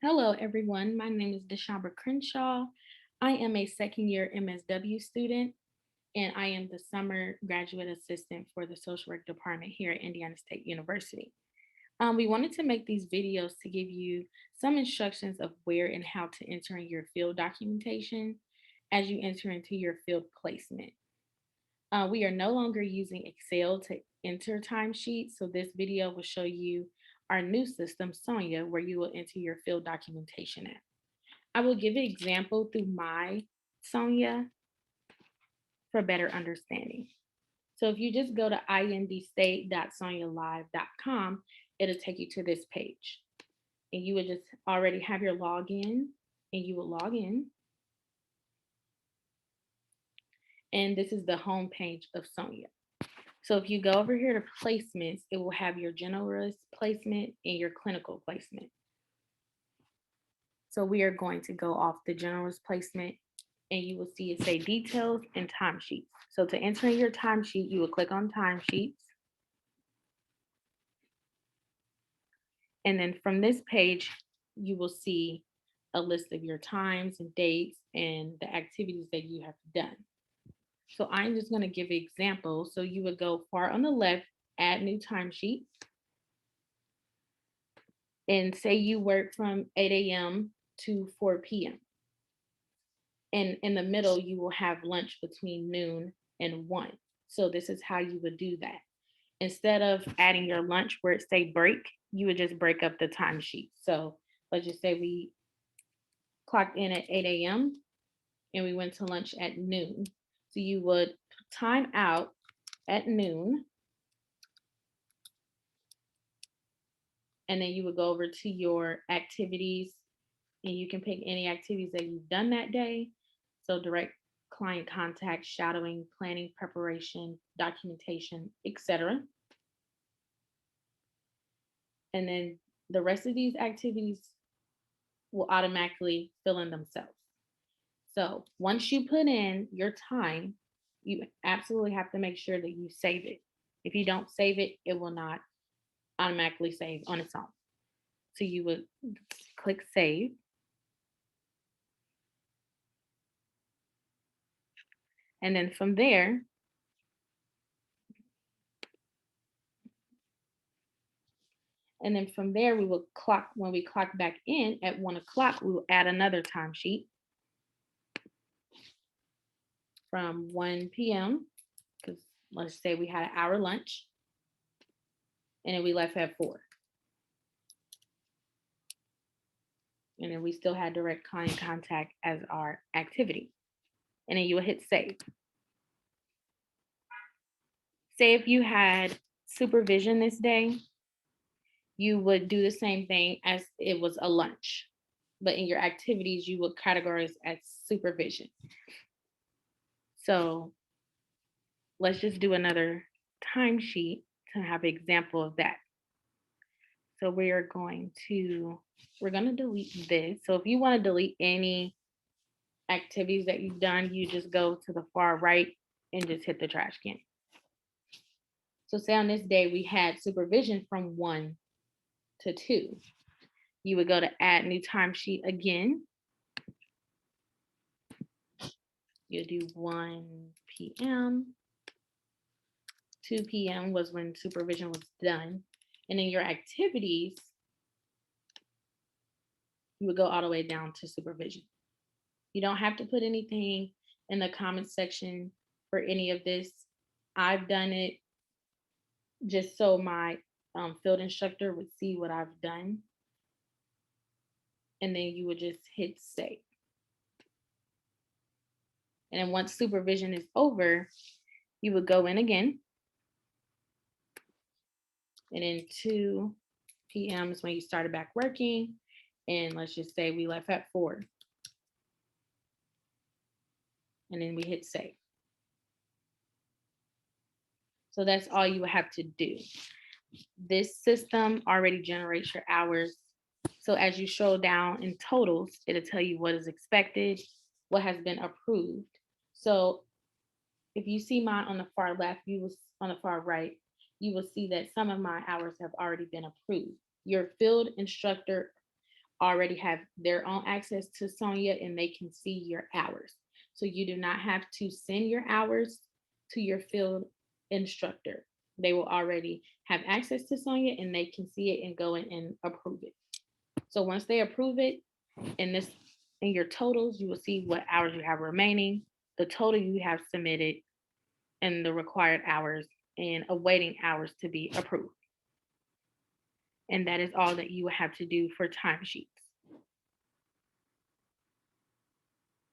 Hello, everyone. My name is Deshabra Crenshaw. I am a second year MSW student, and I am the summer graduate assistant for the social work department here at Indiana State University. We wanted to make these videos to give you some instructions of where and how to enter in your field documentation as you enter into your field placement. We are no longer using Excel to enter timesheets, so this video will show you our new system, Sonia, where you will enter your field documentation at. I will give an example through my Sonia for better understanding. So if you just go to indstate.sonialive.com, it'll take you to this page. And you would just already have your login, and you will log in. And this is the home page of Sonia. So if you go over here to placements, it will have your generalist placement and your clinical placement. So we are going to go off the generalist placement, and you will see it say details and timesheets. So to enter in your timesheet, you will click on timesheets. And then from this page, you will see a list of your times and dates and the activities that you have done. So I'm just going to give an example. So you would go far on the left, add new timesheet, and say you work from 8 a.m. to 4 p.m. And in the middle, you will have lunch between noon and 1. So this is how you would do that. Instead of adding your lunch where it say break, you would just break up the timesheet. So let's just say we clocked in at 8 a.m. and we went to lunch at noon. So you would time out at noon, and then you would go over to your activities, and you can pick any activities that you've done that day. So direct client contact, shadowing, planning, preparation, documentation, etc. And then the rest of these activities will automatically fill in themselves. So once you put in your time, you absolutely have to make sure that you save it. If you don't save it, it will not automatically save on its own. So you would click save. And then from there, we will clock, when we clock back in at 1 o'clock, we will add another timesheet from 1 p.m. because let's say we had an hour lunch and then we left at 4. And then we still had direct client contact as our activity. And then you will hit save. Say if you had supervision this day, you would do the same thing as it was a lunch, but in your activities, you would categorize as supervision. So let's just do another timesheet to have an example of that. So we're going to delete this. So if you want to delete any activities that you've done, you just go to the far right and just hit the trash can. So say on this day we had supervision from 1 to 2. You would go to add new timesheet again. You'll do 1 p.m. 2 p.m. was when supervision was done. And in your activities, you would go all the way down to supervision. You don't have to put anything in the comments section for any of this. I've done it just so my field instructor would see what I've done. And then you would just hit save. And then once supervision is over, you would go in again. And then 2 p.m. is when you started back working. And let's just say we left at 4. And then we hit save. So that's all you would have to do. This system already generates your hours. So as you scroll down in totals, it'll tell you what is expected, what has been approved. So if you see mine on the far left, on the far right, you will see that some of my hours have already been approved. Your field instructor already have their own access to Sonia and they can see your hours. So you do not have to send your hours to your field instructor. They will already have access to Sonia and they can see it and go in and approve it. So once they approve it, in this in your totals, you will see what hours you have remaining, the total you have submitted, and the required hours and awaiting hours to be approved. And that is all that you will have to do for timesheets.